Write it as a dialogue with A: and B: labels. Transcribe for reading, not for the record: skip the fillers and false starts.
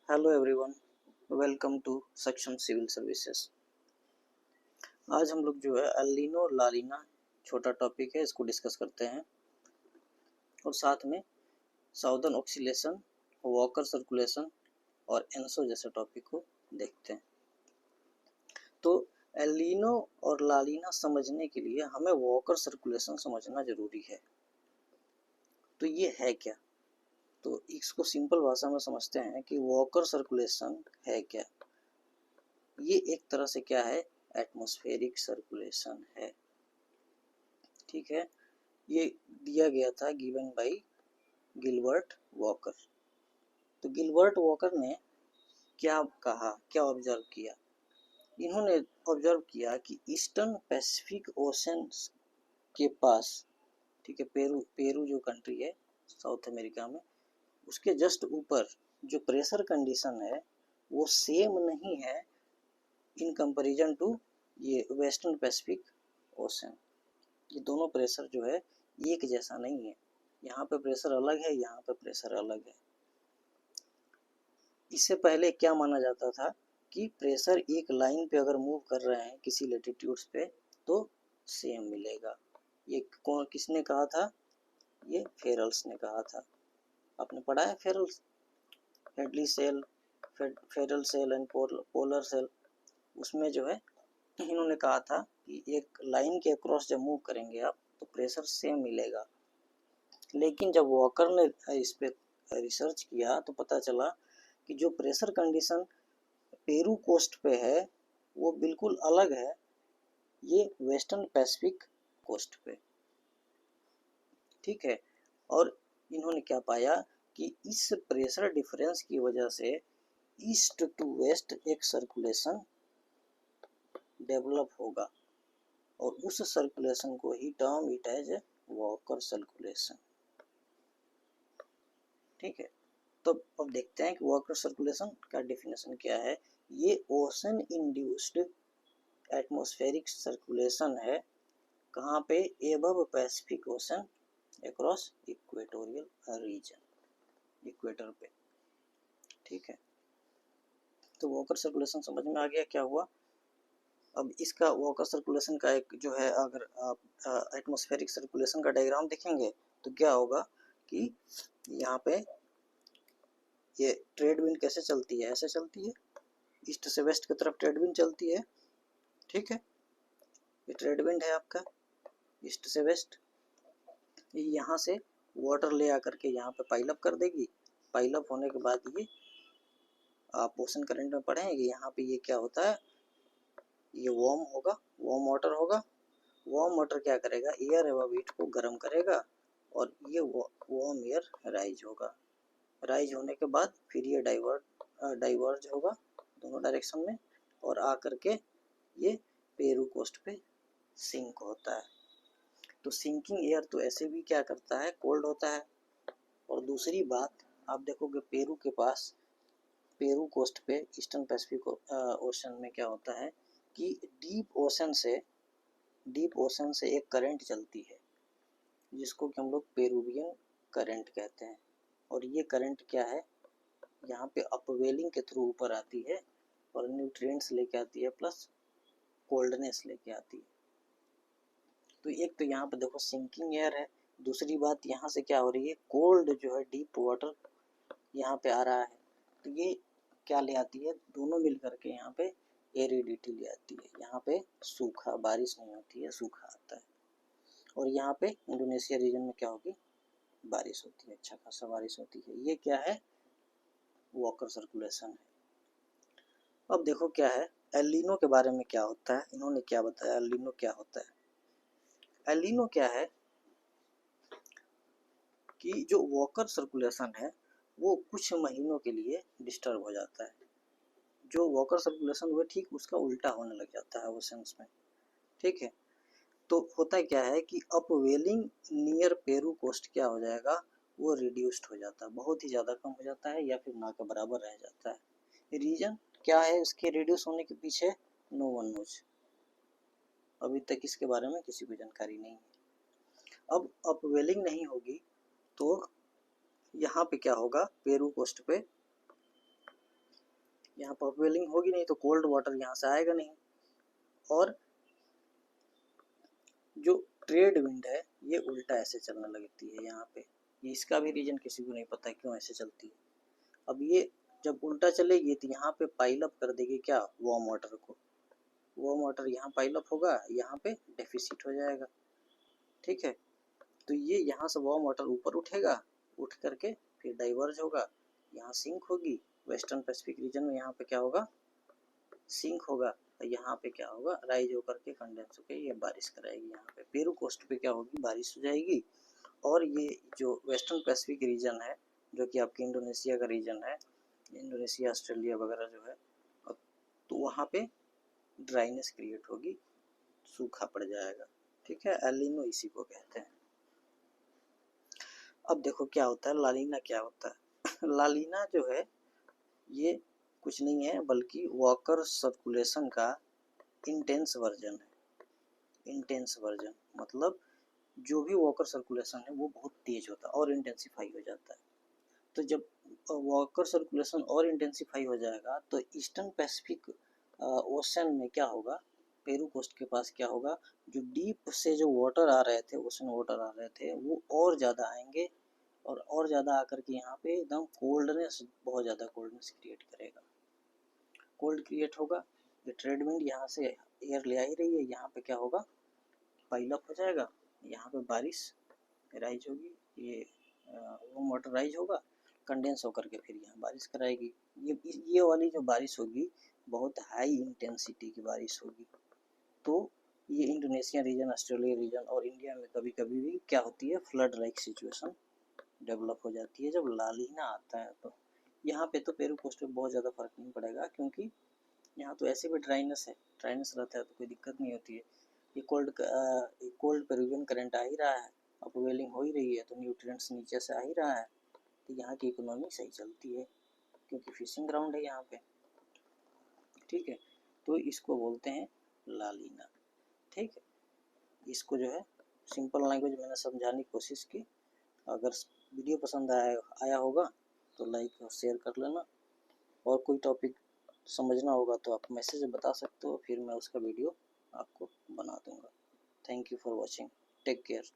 A: Hello everyone, welcome to सक्षम civil services. आज हम लोग जो है एल नीनो और ला लीना छोटा टॉपिक है, इसको डिस्कस करते हैं और साथ में साउदर्न ऑक्सीलेशन, वॉकर सर्कुलेशन और एनसो जैसे टॉपिक को देखते हैं। तो एल नीनो और ला लीना समझने के लिए हमें वॉकर सर्कुलेशन समझना जरूरी है। तो ये है क्या? तो इसको सिंपल भाषा में समझते हैं कि वॉकर सर्कुलेशन है क्या। ये एक तरह से क्या है, एटमॉस्फेरिक सर्कुलेशन है। ठीक है, ये दिया गया था गिवन बाय गिलबर्ट वॉकर। तो गिलबर्ट वॉकर ने क्या कहा, क्या ऑब्जर्व किया? इन्होंने ऑब्जर्व किया कि ईस्टर्न पैसिफिक ओशन के पास, ठीक है, पेरू जो कंट्री है साउथ अमेरिका में, उसके जस्ट ऊपर जो प्रेशर कंडीशन है वो सेम नहीं है इन कंपैरिजन टू ये वेस्टर्न पैसिफिक ओशन। ये दोनों प्रेशर जो है एक जैसा नहीं है। यहाँ पे प्रेशर अलग है, यहाँ पे प्रेशर अलग है। इससे पहले क्या माना जाता था कि प्रेशर एक लाइन पे अगर मूव कर रहे हैं किसी लैटिट्यूड्स पे तो सेम मिलेगा। ये कौन किसने कहा था? ये फेरल्स ने कहा था। आपने पढ़ा है Ferrel's, Hadley cell, Ferrel cell and polar cell. उसमें जो है इन्होंने कहा था कि एक लाइन के अक्रॉस जब मूव करेंगे आप तो प्रेशर सेम मिलेगा। लेकिन जब वॉकर ने इस पे रिसर्च किया तो पता चला कि जो प्रेशर कंडीशन पेरू कोस्ट पे है वो बिल्कुल अलग है ये वेस्टर्न पैसिफिक कोस्ट पे। ठीक है, और इन्होंने क्या पाया कि इस प्रेशर डिफरेंस की वजह से ईस्ट टू वेस्ट एक सर्कुलेशन डेवलप होगा और उस सर्कुलेशन को ही term it as Walker circulation. ठीक है, तो अब देखते हैं कि वॉकर सर्कुलेशन का डेफिनेशन क्या है। ये ओशन इंड्यूस्ड एटमॉस्फेरिक सर्कुलेशन है। कहाँ पे? Above Pacific ocean across equatorial region, equator पे। ठीक है, तो वॉकर सर्कुलेशन समझ में आ गया क्या हुआ। अब इसका वॉकर सर्कुलेशन का एक जो है, अगर आप एटमॉस्फेरिक सर्कुलेशन का डायग्राम देखेंगे तो क्या होगा कि यहाँ पे ये ट्रेड विंड कैसे चलती है, ऐसे चलती है, ईस्ट से वेस्ट की तरफ ट्रेड विंड चलती है। ठीक है, ये ट्रेड विंड है आपका ईस्ट से वेस्ट। यहाँ से वाटर ले आकर के यहाँ पे पाइल अप कर देगी। पाइल अप होने के बाद ये आप ओशन करंट में पढ़ेंगे, यहाँ पे ये क्या होता है, ये वार्म होगा, वार्म वाटर होगा। वार्म वाटर क्या करेगा, एयर एवं हीट को गर्म करेगा और ये वार्म एयर राइज होगा। राइज होने के बाद फिर ये डाइवर्ज होगा दोनों डायरेक्शन में और आकर के ये पेरू कोस्ट पे सिंक होता है। तो सिंकिंग एयर तो ऐसे भी क्या करता है, कोल्ड होता है। और दूसरी बात आप देखोगे पेरू के पास, पेरू कोस्ट पे ईस्टर्न पैसिफिक ओशन में क्या होता है कि डीप ओशन से एक करंट चलती है जिसको कि हम लोग पेरुवियन करंट कहते हैं। और ये करंट क्या है, यहाँ पे अपवेलिंग के थ्रू ऊपर आती है और न्यूट्रिएंट्स लेके आती है प्लस कोल्डनेस लेके आती है। तो एक तो यहाँ पे देखो सिंकिंग एयर है, दूसरी बात यहाँ से क्या हो रही है, कोल्ड जो है डीप वाटर यहाँ पे आ रहा है। तो ये क्या ले आती है, दोनों मिल करके यहाँ पे एरिडिटी ले आती है। यहाँ पे सूखा, बारिश नहीं होती है, सूखा आता है। और यहाँ पे इंडोनेशिया रीजन में क्या होगी, बारिश होती है, अच्छा खासा बारिश होती है। ये क्या है, वॉकर सर्कुलेशन है। अब देखो क्या है एल नीनो के बारे में क्या होता है, इन्होंने क्या बताया एल नीनो क्या होता है। एल नीनो क्या है कि जो वॉकर सर्कुलेशन है वो कुछ महीनों के लिए डिस्टर्ब हो जाता है। जो वॉकर सर्कुलेशन हुआ ठीक उसका उल्टा होने लग जाता है ओशंस में। ठीक है, तो होता क्या है कि अपवेलिंग नियर पेरू कोस्ट क्या हो जाएगा, वो रिड्यूस्ड हो जाता है, बहुत ही ज़्यादा कम हो जाता है या फिर ना के बराबर रह जाता है। रीजन क्या है इसके रिड्यूस होने के पीछे, नो वन नोज। अभी तक इसके बारे में किसी को जानकारी नहीं है। अब अपवेलिंग नहीं होगी तो यहाँ पे क्या होगा, पेरू कोस्ट पे यहाँ पर अपवेलिंग होगी नहीं तो कोल्ड वाटर यहाँ से आएगा नहीं। और जो ट्रेड विंड है ये उल्टा ऐसे चलने लगती है यहाँ पे, ये इसका भी रीजन किसी को नहीं पता क्यों ऐसे चलती है। अब ये जब उल्टा चलेगी तो यहाँ पे पाइल अप कर देगी क्या, वार्म वाटर को, वार्म वाटर यहाँ पाइल अप होगा, यहाँ पे डेफिसिट हो जाएगा। ठीक है, तो ये यहाँ से वार्म वाटर ऊपर उठेगा, उठ करके फिर डाइवर्ज होगा, यहाँ सिंक होगी वेस्टर्न पैसिफिक रीजन में, यहाँ पे क्या होगा, सिंक होगा, यहाँ पे क्या होगा, राइज होकर के कंडेंस होकर ये बारिश कराएगी। यहाँ पे पेरू कोस्ट पे क्या होगी, बारिश हो जाएगी। और ये जो वेस्टर्न पैसिफिक रीजन है जो कि आपके इंडोनेशिया का रीजन है, इंडोनेशिया ऑस्ट्रेलिया वगैरह जो है, तो वहाँ पे ड्राइनेस क्रिएट होगी, सूखा पड़ जाएगा। ठीक है, एल नीनो इसी को कहते हैं। अब देखो क्या होता है, लालीना क्या होता है। लालीना जो है ये कुछ नहीं है बल्कि वॉकर सर्कुलेशन का इंटेंस वर्जन है। इंटेंस वर्जन मतलब जो भी वॉकर सर्कुलेशन है वो बहुत तेज होता है और इंटेंसिफाई हो जाता है। तो जब वॉकर सर्कुलेशन और इंटेंसिफाई हो जाएगा तो ईस्टर्न पैसिफिक ओशन में क्या होगा, पेरू कोस्ट के पास क्या होगा, जो डीप से जो वाटर आ रहे थे, ओशन वाटर आ रहे थे, वो और ज़्यादा आएंगे और ज़्यादा आकर के यहाँ पे एकदम कोल्डनेस, बहुत ज़्यादा कोल्डनेस क्रिएट करेगा। कोल्ड क्रिएट होगा, ये ट्रेड विंड यहाँ से एयर ले आ ही रही है, यहाँ पे क्या होगा, पाइल अप हो जाएगा, यहाँ पे बारिश राइज होगी, ये वार्म वाटर राइज होगा, कंडेंस होकर के फिर यहाँ बारिश कराएगी। ये वाली जो बारिश होगी बहुत हाई इंटेंसिटी की बारिश होगी। तो ये इंडोनेशिया रीजन, ऑस्ट्रेलिया रीजन और इंडिया में कभी कभी भी क्या होती है, फ्लड लाइक सिचुएशन डेवलप हो जाती है जब लालीना आता है। तो यहाँ पे तो पेरू कोस्ट पे बहुत ज़्यादा फर्क नहीं पड़ेगा क्योंकि यहाँ तो ऐसे भी ड्राइनेस है, ड्राइनेस रहता है तो कोई दिक्कत नहीं होती है। ये कोल्ड पेरुवियन करंट आ ही रहा है, अपवेलिंग हो ही रही है, तो न्यूट्रिएंट्स नीचे से आ ही रहा है, तो यहाँ की इकोनॉमी सही चलती है क्योंकि फिशिंग ग्राउंड है यहाँ पे। ठीक है, तो इसको बोलते हैं लालीना। ठीक है, इसको जो है सिंपल लैंग्वेज मैंने समझाने की कोशिश की। अगर वीडियो पसंद आया होगा तो लाइक और शेयर कर लेना, और कोई टॉपिक समझना होगा तो आप मैसेज बता सकते हो, फिर मैं उसका वीडियो आपको बना दूंगा। Thank you for watching, take care.